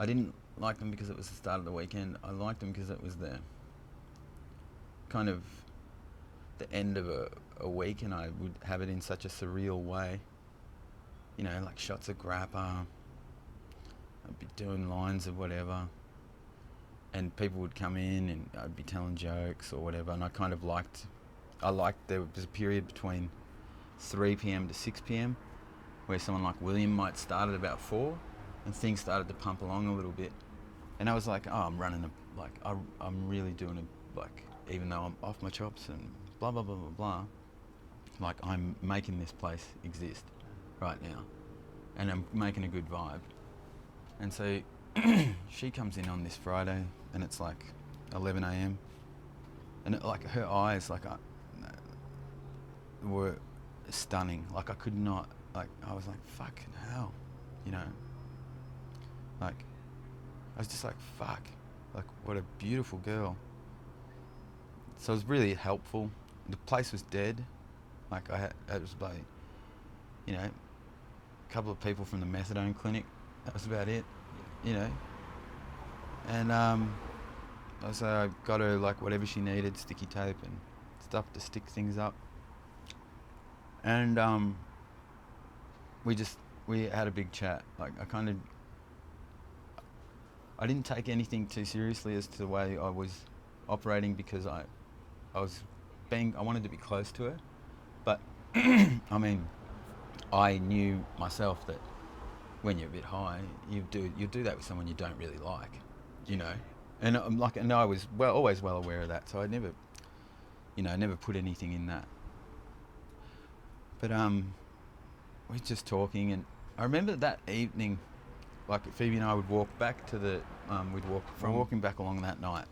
I didn't like them because it was the start of the weekend. I liked them because it was the kind of the end of a week, and I would have it in such a surreal way. You know, like shots of grappa. I'd be doing lines of whatever, and people would come in, and I'd be telling jokes or whatever. And I kind of liked. There was a period between 3 p.m. to 6 p.m. where someone like William might start at about 4, and things started to pump along a little bit. And I was like, oh, I'm really doing a, like, even though I'm off my chops and blah, blah, blah, blah, blah, like, I'm making this place exist right now. And I'm making a good vibe. And so she comes in on this Friday, and it's like 11 a.m. And like her eyes, like, were stunning. Like, I could not, like, I was like, fucking hell, you know? Like, I was just like, fuck, like, what a beautiful girl. So it was really helpful. The place was dead. Like, it was like, you know, a couple of people from the methadone clinic. That was about it, you know. And so I got her, like, whatever she needed, sticky tape and stuff to stick things up. And we had a big chat. Like, I didn't take anything too seriously as to the way I was operating, because I wanted to be close to her. But I mean, I knew myself that when you're a bit high, you do that with someone you don't really like, you know. And I was always well aware of that. So I never put anything in that. But we were just talking, and I remember that evening, like, Phoebe and I would walk back to the, walking back along that night.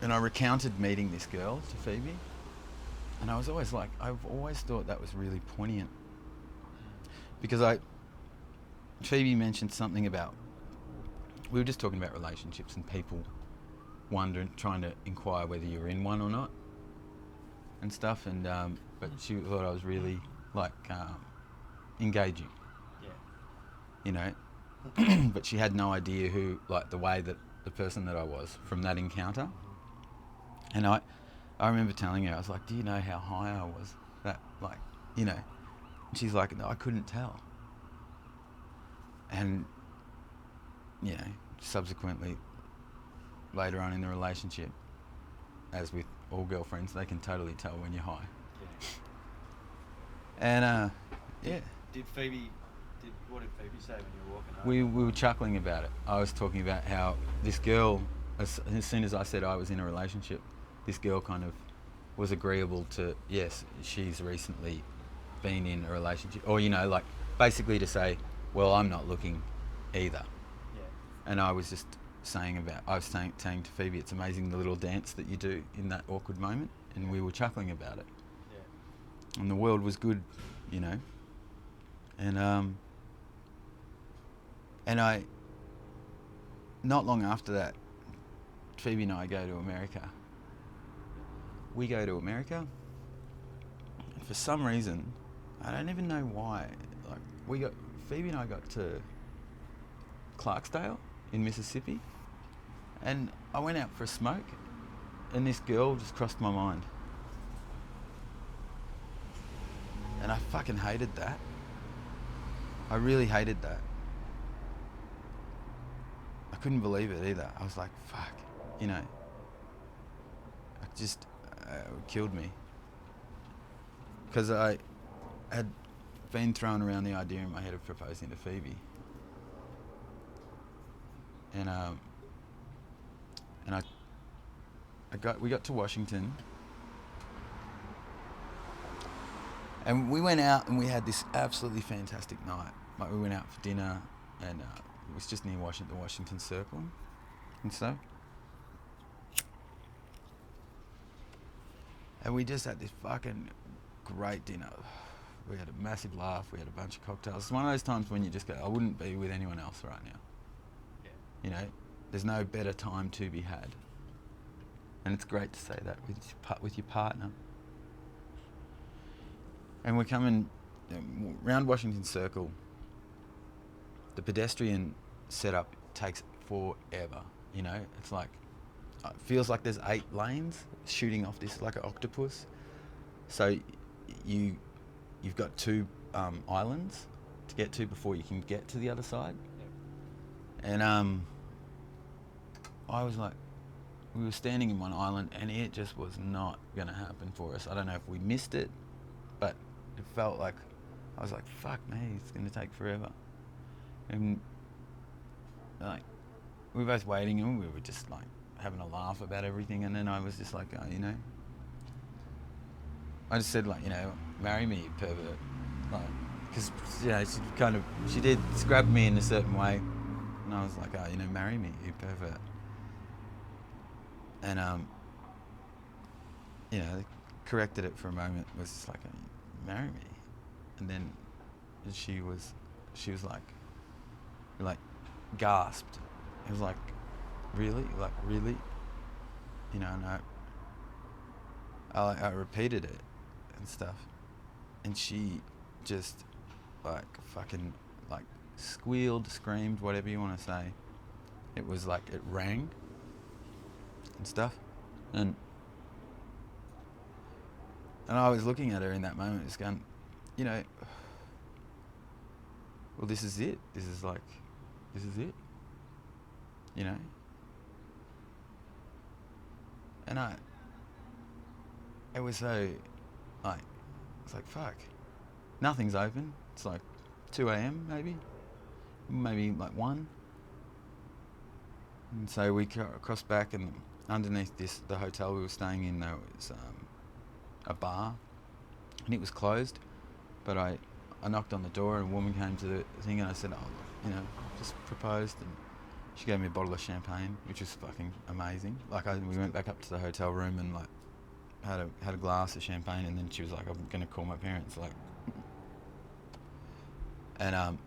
And I recounted meeting this girl to Phoebe, and I was always like, I've always thought that was really poignant, because Phoebe mentioned something about, we were just talking about relationships and people trying to inquire whether you're in one or not, and stuff, and but she thought I was really, like, engaging. Yeah. You know, but she had no idea the way that the person that I was from that encounter. And I remember telling her, I was like, do you know how high I was? That, like, you know. And she's like, no, I couldn't tell. And, you know, subsequently, later on in the relationship, as with all girlfriends, they can totally tell when you're high. Yeah. And, yeah. What did Phoebe say when you were walking home? We were chuckling about it. I was talking about how this girl, as soon as I said I was in a relationship, this girl kind of was agreeable to, yes, she's recently been in a relationship. Or, you know, like, basically to say, well, I'm not looking either. Yeah. And I was just saying to Phoebe, it's amazing the little dance that you do in that awkward moment. And we were chuckling about it. Yeah. And the world was good, you know. And I, not long after that, Phoebe and I go to America. We go to America, and for some reason, I don't even know why, like, Phoebe and I got to Clarksdale in Mississippi, and I went out for a smoke, and this girl just crossed my mind. And I fucking hated that. I really hated that. I couldn't believe it either. I was like, fuck, you know. It killed me. Because I had been throwing around the idea in my head of proposing to Phoebe. And we got to Washington. And we went out and we had this absolutely fantastic night. Like, we went out for dinner, and it was just near the Washington Circle and stuff. And we just had this fucking great dinner. We had a massive laugh, we had a bunch of cocktails. It's one of those times when you just go, I wouldn't be with anyone else right now. Yeah. You know, there's no better time to be had. And it's great to say that with your partner. And we're coming round Washington Circle, the pedestrian setup takes forever. You know, it's like it feels like there's 8 lanes shooting off this like an octopus. So you've got 2 islands to get to before you can get to the other side. Yep. And I was like, we were standing in one island, and it just was not gonna happen for us. I don't know if we missed it, but it felt like I was like, fuck me, it's gonna take forever. And like we were both waiting, and we were just like having a laugh about everything. And then I was just like, you know, I just said like, you know, marry me, you pervert, like, because you know she did grab me in a certain way, and I was like, you know, marry me, you pervert. And you know, corrected it for a moment. Was just like, marry me, and then she was like gasped. It was like, really, you know. And I repeated it and stuff, and she just like fucking like squealed, screamed, whatever you want to say. It was like it rang and stuff, and I was looking at her in that moment, just going, you know, well, this is it. This is it. You know, and it was so like, it's like fuck, nothing's open. It's like 2 a.m. maybe like 1. And so we crossed back, and underneath the hotel we were staying in, there was a bar, and it was closed. But I knocked on the door, and a woman came to the thing, and I said, you know, just proposed, and she gave me a bottle of champagne, which was fucking amazing. Like we went back up to the hotel room and like had a glass of champagne, and then she was like, I'm gonna call my parents, like, and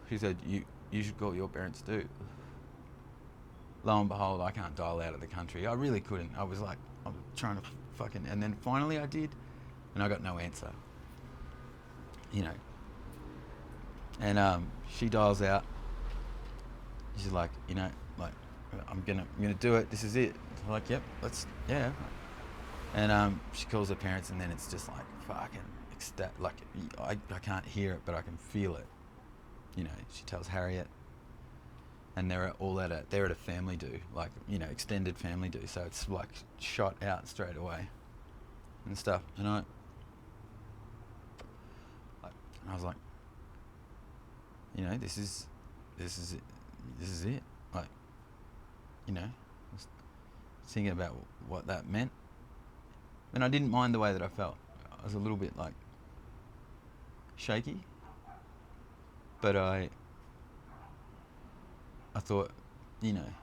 she said, you should call your parents too. Lo and behold, I can't dial out of the country. I really couldn't. I was like, I'm trying to fucking, and then finally I did, and I got no answer. You know. And she dials out. She's like, you know, like, I'm gonna do it. This is it. I'm like, yep, yeah. And she calls her parents, and then it's just like fucking like I can't hear it, but I can feel it. You know, she tells Harriet, and they're at a family do, like, you know, extended family do. So it's like shot out straight away and stuff. And I was like, you know, this is it. Like, you know, I was thinking about what that meant, and I didn't mind the way that I felt. I was a little bit like shaky, but I thought, you know,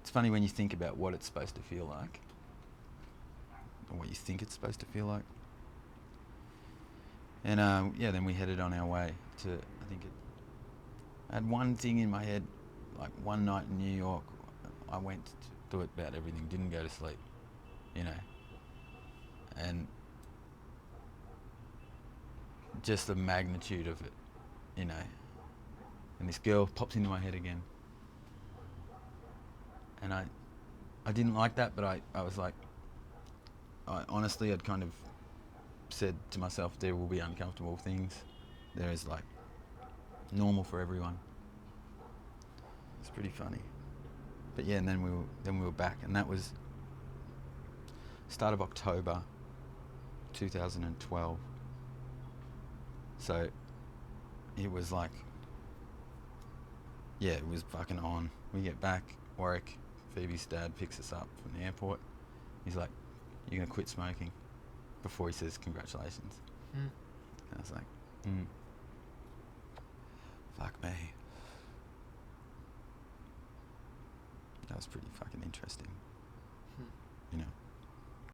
it's funny when you think about what it's supposed to feel like, or what you think it's supposed to feel like. And yeah, then we headed on our way to, I had one thing in my head, like one night in New York, I went to thought about everything, didn't go to sleep, you know, and just the magnitude of it, you know, and this girl pops into my head again, and I didn't like that, but I was like, honestly, I'd kind of said to myself, there will be uncomfortable things. There is like normal for everyone. It's pretty funny. But yeah, and then we were back, and that was start of October 2012. So it was like, yeah, it was fucking on. We get back, Warwick, Phoebe's dad picks us up from the airport. He's like, you're gonna quit smoking, before he says congratulations. And I was like, fuck me. That was pretty fucking interesting.